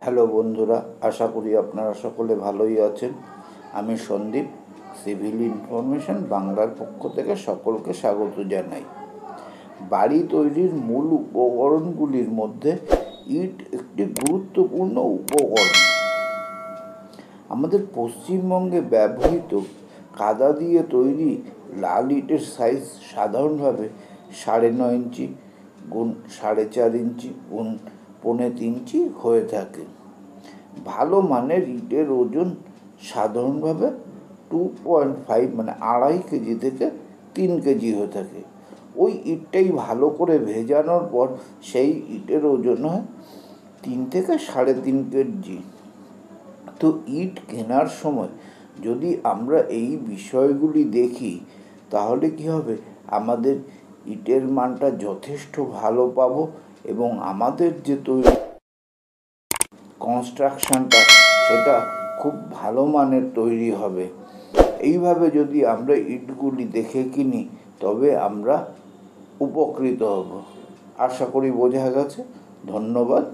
Hello বন্ধুরা, আশা করি আপনারা সকলে ভালোই আছেন। আমি সন্দীপ, সিভিল ইনফরমেশন বাংলার পক্ষ থেকে সকলকে স্বাগত জানাই। বাড়ি তৈরির মূল উপকরণগুলির মধ্যে ইট একটি গুরুত্বপূর্ণ উপকরণ। আমাদের পশ্চিমবঙ্গে ব্যবহৃত কাদা দিয়ে তৈরি লাল ইটের সাইজ সাধারণভাবে 9.5 ইঞ্চি গুণ 4.5 ইঞ্চি গুণ 3.25 ইঞ্চি হয়ে থাকে। ভালো মানের ইটের ওজন সাধারণভাবে 2.5 মানে 2.5 কেজি থেকে 3 কেজি হয়ে থাকে। ওই ইটটাই ভালো করে ভেজানোর পর সেই ইটের ওজন হয় 3 থেকে 3.5 কেজি। তো ইট কেনার সময় যদি আমরা এই বিষয়গুলি দেখি, তাহলে কি হবে, আমাদের ইটের মানটা যথেষ্ট ভালো পাবো এবং আমাদের যে তৈরি কনস্ট্রাকশনটা সেটা খুব ভালো মানের তৈরি হবে। এইভাবে যদি আমরা ইটগুলি দেখে কিনি, তবে আমরা উপকৃত হব। আশা করি বোঝা গেছে। ধন্যবাদ।